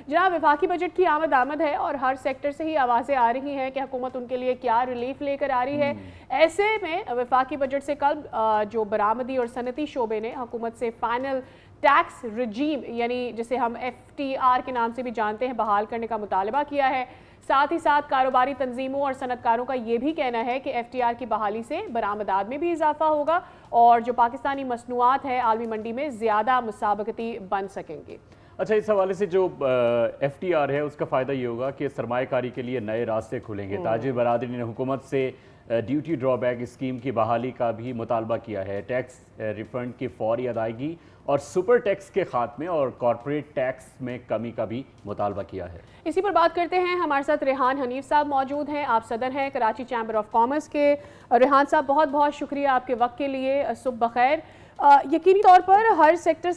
जनाब, वफाकी बजट की आमद है और हर सेक्टर से ही आवाज़ें आ रही हैं कि हुकूमत उनके लिए क्या रिलीफ लेकर आ रही है। ऐसे में वफाकी बजट से कल जो बरामदी और सनती शोबे ने हुकूमत से फाइनल टैक्स रजीम यानी जिसे हम FTR के नाम से भी जानते हैं बहाल करने का मुतालबा किया है। साथ ही साथ कारोबारी तंजीमों और सनतकारों का ये भी कहना है कि FTR की बहाली से बरामदात में भी इजाफा होगा और जो पाकिस्तानी मसनूआत है आलमी मंडी में ज़्यादा मुसाबकती बन सकेंगी। अच्छा, इस हवाले से जो FTR है उसका फ़ायदा ये होगा कि सरमायाकारी के लिए नए रास्ते खुलेंगे। ताजिर बरादरी ने हुकूमत से ड्यूटी ड्रॉबैक स्कीम की बहाली का भी मुतालबा किया है, टैक्स रिफंड की फौरी अदायगी और सुपर टैक्स के खात्मे और कॉरपोरेट टैक्स में कमी का भी मुतालबा किया है। इसी पर बात करते हैं। हमारे साथ रेहान हनीफ साहब मौजूद हैं। आप सदर हैं कराची चैम्बर ऑफ कॉमर्स के। रेहान साहब, बहुत बहुत शुक्रिया आपके वक्त के लिए। सुबह बखैर। यकीनी तौर पर हर सेक्टर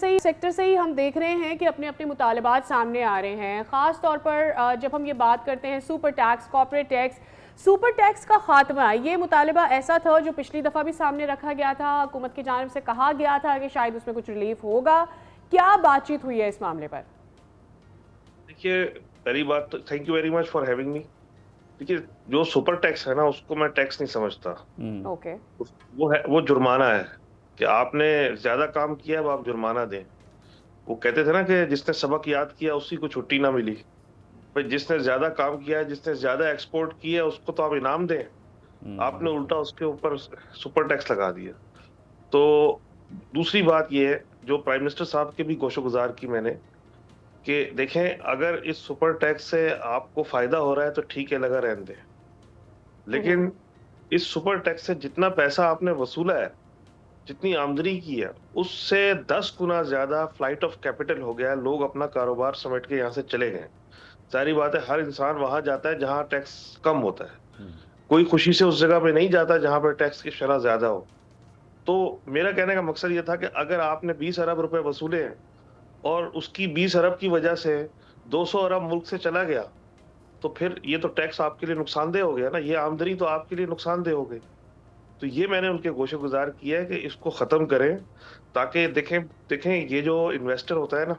से ही हम देख रहे हैं कि अपने अपने मुतालबात सामने आ रहे हैं। ख़ास तौर पर जब हम ये बात करते हैं super tax, corporate tax, super tax का खात्मा, ये मुतालबा ऐसा था जो पिछली दफ़ा भी सामने रखा गया था। हुकूमत की जानिब से कहा गया था कि शायद उसमें कुछ रिलीफ होगा। क्या बातचीत हुई है इस मामले पर? देखिए, पहली बात तो thank you very much for having me. देखिए, जो सुपर टैक्स है ना, उसको मैं टैक्स नहीं समझता। ओके। वो जुर्माना है कि आपने ज्यादा काम किया, अब आप जुर्माना दें। वो कहते थे ना कि जिसने सबक याद किया उसी को छुट्टी ना मिली। भाई, जिसने ज्यादा काम किया, जिसने ज्यादा एक्सपोर्ट किया, उसको तो आप इनाम दें। आपने उल्टा उसके ऊपर सुपर टैक्स लगा दिया। तो दूसरी बात ये है, जो प्राइम मिनिस्टर साहब के भी गोशोगुजार की मैंने, कि देखें, अगर इस सुपर टैक्स से आपको फायदा हो रहा है तो ठीक है, लगा रहने दें। लेकिन इस सुपर टैक्स से जितना पैसा आपने वसूला है, जितनी आमदनी की है, उससे 10 गुना ज्यादा फ्लाइट ऑफ कैपिटल हो गया है। लोग अपना कारोबार समेट के यहाँ से चले गए। सारी बात है, हर इंसान वहां जाता है जहां टैक्स कम होता है। कोई खुशी से उस जगह पे नहीं जाता जहां पर टैक्स की शरह ज्यादा हो। तो मेरा कहने का मकसद ये था कि अगर आपने 20 अरब रुपए वसूले हैं और उसकी 20 अरब की वजह से 200 अरब मुल्क से चला गया, तो फिर ये तो टैक्स आपके लिए नुकसानदेह हो गया ना। ये आमदनी तो आपके लिए नुकसानदेह हो गई। तो ये मैंने उनके गोशेगुजार किया है कि इसको खत्म करें, ताकि देखें देखें ये जो इन्वेस्टर होता है ना,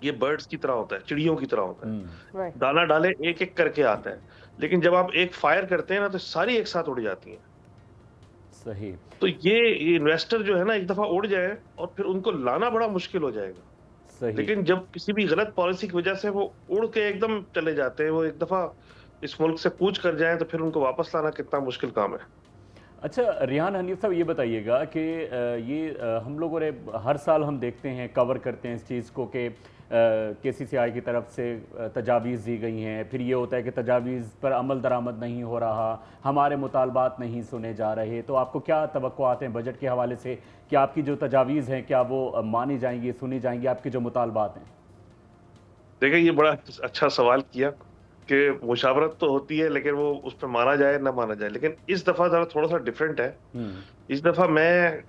ये बर्ड्स की तरह होता है, चिड़ियों की तरह होता है। दाना डाले एक एक करके आता है, लेकिन जब आप एक फायर करते हैं ना, तो सारी एक साथ उड़ जाती हैं। सही। तो ये इन्वेस्टर जो है ना, एक दफा उड़ जाए और फिर उनको लाना बड़ा मुश्किल हो जाएगा। सही। लेकिन जब किसी भी गलत पॉलिसी की वजह से वो उड़ के एकदम चले जाते हैं, वो एक दफा इस मुल्क से कूच कर जाएं, तो फिर उनको वापस लाना कितना मुश्किल काम है। अच्छा, रेहान हनीफ साहब, ये बताइएगा कि हम लोगों ने हर साल हम देखते हैं, कवर करते हैं इस चीज़ को कि KCCI की तरफ से तजावीज़ दी गई हैं, फिर ये होता है कि तजावीज़ पर अमल दरामद नहीं हो रहा, हमारे मुतालबात नहीं सुने जा रहे। तो आपको क्या तवक्कुआत हैं बजट के हवाले से कि आपकी जो तजावीज़ हैं क्या वो मानी जाएंगी, सुनी जाएंगी, आपके जो मुतालबात हैं? देखिए, ये बड़ा अच्छा सवाल किया कि मुशावरत तो होती है, लेकिन वो उस पर माना जाए ना माना जाए। लेकिन इस दफा जरा थोड़ा सा डिफरेंट है। इस दफा मैं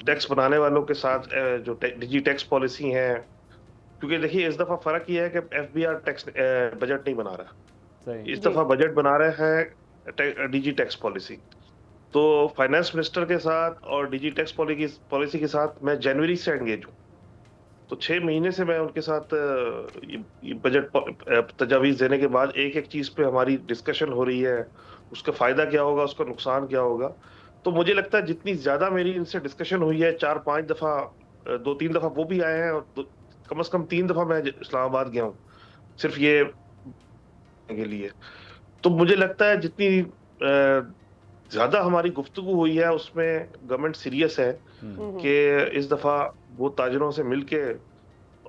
टैक्स बनाने वालों के साथ जो डिजी टैक्स पॉलिसी है, क्योंकि देखिए इस दफा फर्क ये है कि FBR टैक्स बजट नहीं बना रहा। सही। इस दफा बजट बना रहे हैं डिजी टैक्स पॉलिसी। तो फाइनेंस मिनिस्टर के साथ और डिजी टैक्स पॉलिसी के साथ मैं जनवरी से एंगेज हूँ। तो 6 महीने से मैं उनके साथ ये बजट तजावीज देने के बाद एक एक चीज पे हमारी डिस्कशन हो रही है। उसका फायदा क्या होगा, उसका नुकसान क्या होगा। तो मुझे लगता है जितनी ज्यादा मेरी इनसे डिस्कशन हुई है, 4-5 दफा, 2-3 दफा वो भी आए हैं, और कम से कम 3 दफा मैं इस्लामाबाद गया हूँ सिर्फ ये के लिए। तो मुझे लगता है जितनी ज्यादा हमारी गुफ्तगू हुई है, उसमें गवर्नमेंट सीरियस है कि इस दफा वो ताजरों से मिलके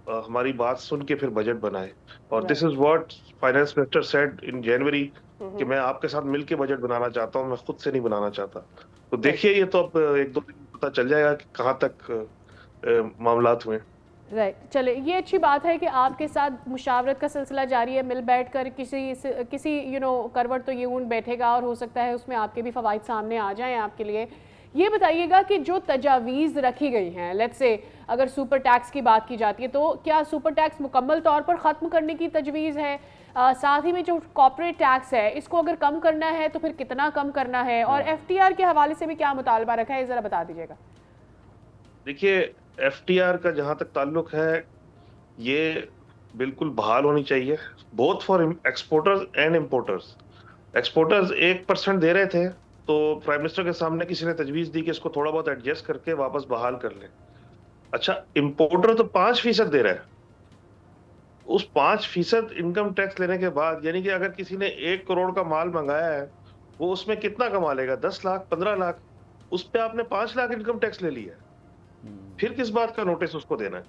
हमारी बात सुन के फिर बजट बनाए। और this is what finance minister said in January कि मैं आपके साथ मिलके बजट बनाना चाहता हूं, मैं खुद से नहीं बनाना चाहता। तो देखिए, ये तो अब 1-2 दिन में पता चल जाएगा कि कहाँ तक मामलात हुए। राइट, चले, ये अच्छी बात है कि आपके साथ मुशावरत का सिलसिला जारी है। मिल बैठ कर किसी करवट तो ये ऊन बैठेगा और हो सकता है उसमें आपके भी फ़वाइद सामने आ जाएं आपके लिए। ये बताइएगा कि जो तजावीज़ रखी गई हैं, लेट्स से अगर सुपर टैक्स की बात की जाती है, तो क्या सुपर टैक्स मुकम्मल तौर पर ख़त्म करने की तजवीज़ है? साथ ही में जो कॉर्पोरेट टैक्स है, इसको अगर कम करना है तो फिर कितना कम करना है, और FTR के हवाले से भी क्या मुतालबा रखा है, ज़रा बता दीजिएगा। देखिए, FTR का जहां तक ताल्लुक है, ये बिल्कुल बहाल होनी चाहिए, both for exporters and importers. Exporters 1% दे रहे थे, तो प्राइम मिनिस्टर के सामने किसी ने तजवीज दी कि इसको थोड़ा बहुत एडजस्ट करके वापस बहाल कर लें। अच्छा, इम्पोर्टर तो 5% दे रहा है। उस 5% इनकम टैक्स लेने के बाद, यानी कि अगर किसी ने 1 करोड़ का माल मंगाया है, वो उसमें कितना कमा लेगा? 10 लाख, 15 लाख। उस पे आपने 5 लाख इनकम टैक्स ले लिया है। फिर किस बात का नोटिस उसको देना है?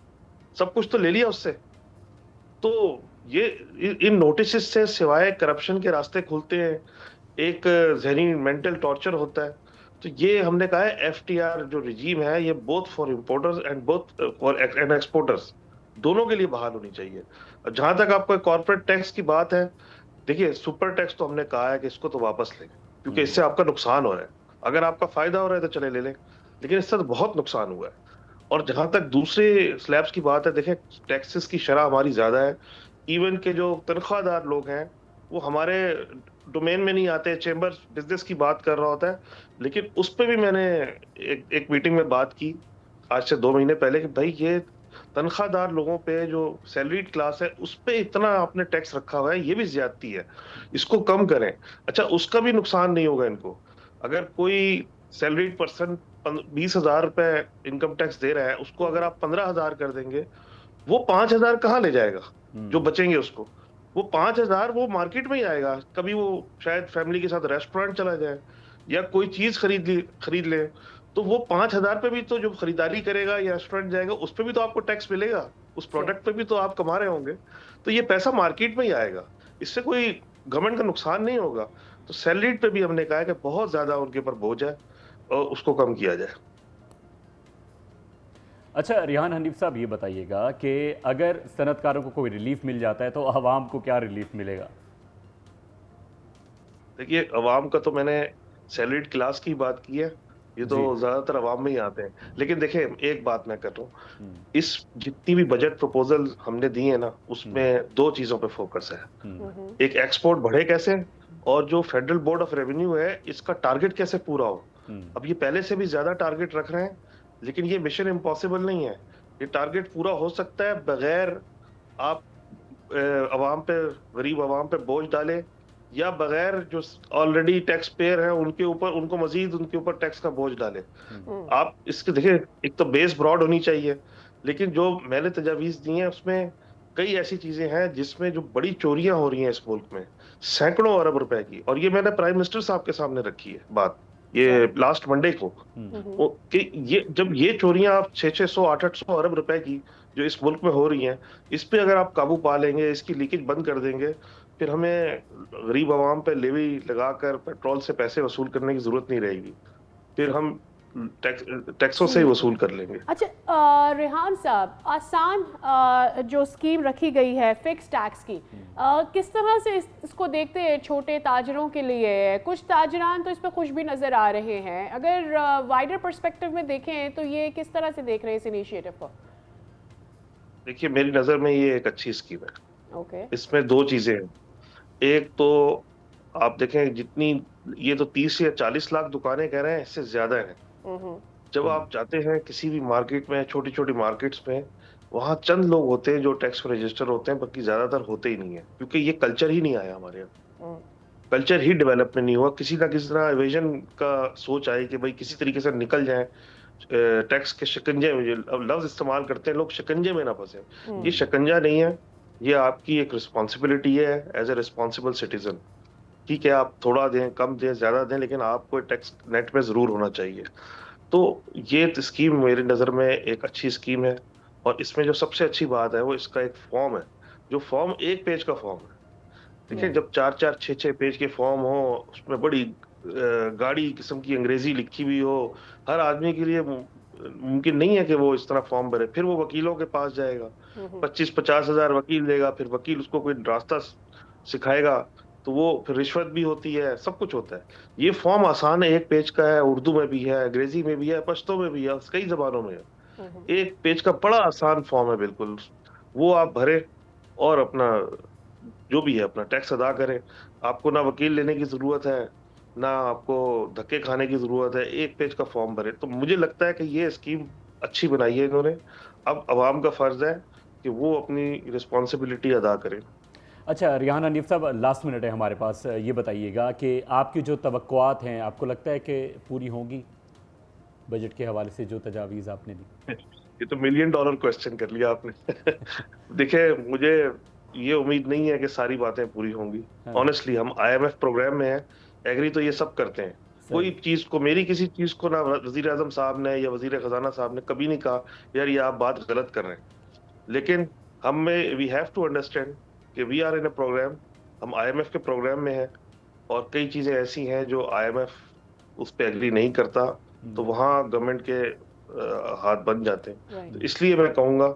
सब कुछ तो ले लिया उससे। तो ये इन नोटिस से सिवाय करप्शन के रास्ते खुलते हैं, एक जहनी मेंटल टॉर्चर होता है। तो ये हमने कहा है एफटीआर जो रिजीम है, ये both for importers and both for and exporters, दोनों के लिए बहाल होनी चाहिए। जहां तक आपको कॉर्पोरेट टैक्स की बात है, देखिए सुपर टैक्स तो हमने कहा है कि इसको तो वापस लें, क्योंकि इससे आपका नुकसान हो रहा है। अगर आपका फायदा हो रहा है तो चले ले लें, लेकिन इससे तो बहुत नुकसान हुआ है। और जहां तक दूसरे स्लैब्स की बात है, देखें टैक्सेस की शरह हमारी ज्यादा है। इवन के जो तनख्वाहदार लोग हैं, वो हमारे डोमेन में नहीं आते, चेंबर बिजनेस की बात कर रहा होता है। लेकिन उस पे भी मैंने एक मीटिंग में बात की आज से 2 महीने पहले कि भाई ये तनख्वाहदार लोगों पे, जो सैलरीड क्लास है, उस पे इतना आपने टैक्स रखा हुआ है, ये भी ज्यादती है, इसको कम करें। अच्छा, उसका भी नुकसान नहीं होगा इनको। अगर कोई सैलरीड पर्सन 20,000 रुपए इनकम टैक्स दे रहा है, उसको अगर आप 15,000 कर देंगे, वो 5,000 कहाँ ले जाएगा? जो बचेंगे उसको, वो 5,000 वो मार्केट में ही आएगा। कभी वो शायद फैमिली के साथ रेस्टोरेंट चला जाए या कोई चीज खरीद ले, तो वो 5,000 पे भी तो जो खरीदारी करेगा या रेस्टोरेंट जाएगा, उस पे भी तो आपको टैक्स मिलेगा, उस जी। प्रोडक्ट पे भी तो आप कमा रहे होंगे। तो ये पैसा मार्केट में ही आएगा, इससे कोई गवर्नमेंट का नुकसान नहीं होगा। तो सैलरीड पे भी हमने कहा है कि बहुत ज्यादा उनके ऊपर बोझ है, और उसको कम किया जाए। अच्छा रिहान हनीफ साहब, ये बताइएगा कि अगर सनतकारों को कोई रिलीफ मिल जाता है तो आवाम को क्या रिलीफ मिलेगा? देखिए, अवाम का तो मैंने सैलरीड क्लास की बात की है, ये तो जी। ज्यादातर अवाम में ही आते हैं। लेकिन देखिए, एक बात मैं कर रहा हूँ, इस जितनी भी बजट प्रपोजल हमने दी है ना, उसमें 2 चीजों पे फोकस है। एक, एक्सपोर्ट बढ़े कैसे, और जो फेडरल बोर्ड ऑफ रेवेन्यू है, इसका टारगेट कैसे पूरा हो। अब ये पहले से भी ज्यादा टारगेट रख रहे हैं, लेकिन ये मिशन इम्पॉसिबल नहीं है। ये टारगेट पूरा हो सकता है बगैर आप अवाम पे, गरीब अवाम पे बोझ डाले, या बगैर जो ऑलरेडी टैक्स पेयर हैं उनके ऊपर, उनको मजीद उनके ऊपर टैक्स का बोझ डाले। आप इसके देखिए, एक तो बेस ब्रॉड होनी चाहिए, लेकिन जो मैंने तजावीज दी हैं उसमें कई ऐसी चीजें हैं जिसमें जो बड़ी चोरियां हो रही हैं इस मुल्क में, सैकड़ों अरब रुपए की। और ये मैंने प्राइम मिनिस्टर साहब के सामने रखी है बात, ये लास्ट मंडे को, कि ये जब ये चोरियां आप 600 800 अरब रुपए की जो इस मुल्क में हो रही हैं, इस पे अगर आप काबू पा लेंगे, इसकी लीकेज बंद कर देंगे, फिर हमें गरीब आवाम पे लेवी लगाकर पेट्रोल से पैसे वसूल करने की जरूरत नहीं रहेगी। फिर हम टैक्सों से जी ही जी। वसूल कर लेंगे। अच्छा, रेहान साहब, आसान जो स्कीम रखी गई है फिक्स टैक्स की, किस तरह से इसको देखते हैं? छोटे ताजरों के लिए, कुछ ताजरान तो इस पर खुश भी नज़र आ रहे हैं। अगर वाइडर पर्सपेक्टिव में देखें तो ये किस तरह से देख रहे हैं इस इनिशिएटिव को? देखिए, मेरी नजर में ये एक अच्छी स्कीम है। ओके। इसमें 2 चीजें हैं। एक तो आप देखें, जितनी, ये तो 30 या 40 लाख दुकानें कह रहे हैं, इससे ज्यादा है। जब आप जाते हैं किसी भी मार्केट में, छोटी छोटी मार्केट्स में, वहां चंद लोग होते हैं जो टैक्स में रजिस्टर होते हैं, बाकी ज्यादातर होते ही नहीं है, क्योंकि ये कल्चर ही नहीं आया हमारे यहाँ। कल्चर ही डेवलप नहीं हुआ, किसी ना किसी तरह एवेजन का सोच आई कि भाई किसी तरीके से निकल जाए टैक्स के शिकंजे में। ये लफ्ज इस्तेमाल करते हैं लोग, शिकंजे में ना फंसे। ये शिकंजा नहीं है, ये आपकी एक रिस्पॉन्सिबिलिटी है एज ए रिस्पॉन्सिबल सिटीजन। ठीक है, आप थोड़ा दें, कम दें, ज्यादा दें, लेकिन आपको टैक्स नेट में जरूर होना चाहिए। तो ये स्कीम मेरी नज़र में एक अच्छी स्कीम है। और इसमें जो सबसे अच्छी बात है, वो इसका एक फॉर्म है, जो फॉर्म 1 पेज का फॉर्म है। देखिए, जब 4 4 6 6 पेज के फॉर्म हो, उसमें बड़ी गाढ़ी किस्म की अंग्रेजी लिखी हुई हो, हर आदमी के लिए मुमकिन नहीं है कि वो इस तरह फॉर्म भरे। फिर वो वकीलों के पास जाएगा, 25 50 हजार वकील देगा, फिर वकील उसको कोई रास्ता सिखाएगा, तो वो फिर रिश्वत भी होती है, सब कुछ होता है। ये फॉर्म आसान है, 1 पेज का है, उर्दू में भी है, अंग्रेजी में भी है, पश्तो में भी है, कई जबानों में है। 1 पेज का बड़ा आसान फॉर्म है बिल्कुल। वो आप भरे और अपना जो भी है अपना टैक्स अदा करें। आपको ना वकील लेने की जरूरत है, ना आपको धक्के खाने की जरूरत है, 1 पेज का फॉर्म भरे। तो मुझे लगता है कि ये स्कीम अच्छी बनाई है इन्होंने। अब अवाम का फर्ज है कि वो अपनी रिस्पॉन्सिबिलिटी अदा करें। अच्छा रिहान हनीफ साहब, लास्ट मिनट है हमारे पास, ये बताइएगा कि आपकी जो तवक्कुआत हैं, आपको लगता है कि पूरी होंगी बजट के हवाले से, जो तजावीज़ आपने दी? ये तो $1 मिलियन क्वेश्चन कर लिया आपने। देखिए, मुझे ये उम्मीद नहीं है कि सारी बातें पूरी होंगी। हाँ। ऑनेस्टली हम IMF प्रोग्राम में हैं, एग्री तो ये सब करते हैं। कोई चीज़ को, मेरी किसी चीज़ को ना वज़ीर आज़म साहब ने या वज़ीर ख़ज़ाना साहब ने कभी नहीं कहा, यार ये आप बात गलत कर रहे हैं। लेकिन हमें वी हैव टू अंडरस्टैंड कि we are in a program, हम IMF के प्रोग्राम में हैं और कई चीज़ें ऐसी हैं जो IMF उस पे एग्री नहीं करता, तो वहाँ गवर्नमेंट के हाथ बन जाते हैं। तो इसलिए मैं कहूँगा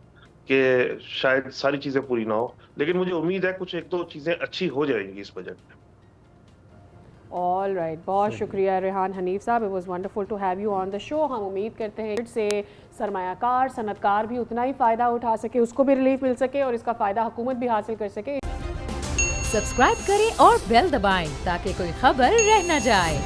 कि शायद सारी चीज़ें पूरी ना हो, लेकिन मुझे उम्मीद है कुछ 1-2 चीज़ें अच्छी हो जाएंगी इस बजट में। ऑल राइट, बहुत शुक्रिया Rehan Hanif sahab, it was wonderful to have you on the show. हम उम्मीद करते हैं से सरमायाकार सनतकार भी उतना ही फ़ायदा उठा सके, उसको भी रिलीफ मिल सके और इसका फ़ायदा हुकूमत भी हासिल कर सके। सब्सक्राइब करें और बेल दबाएं ताकि कोई खबर रह न जाए।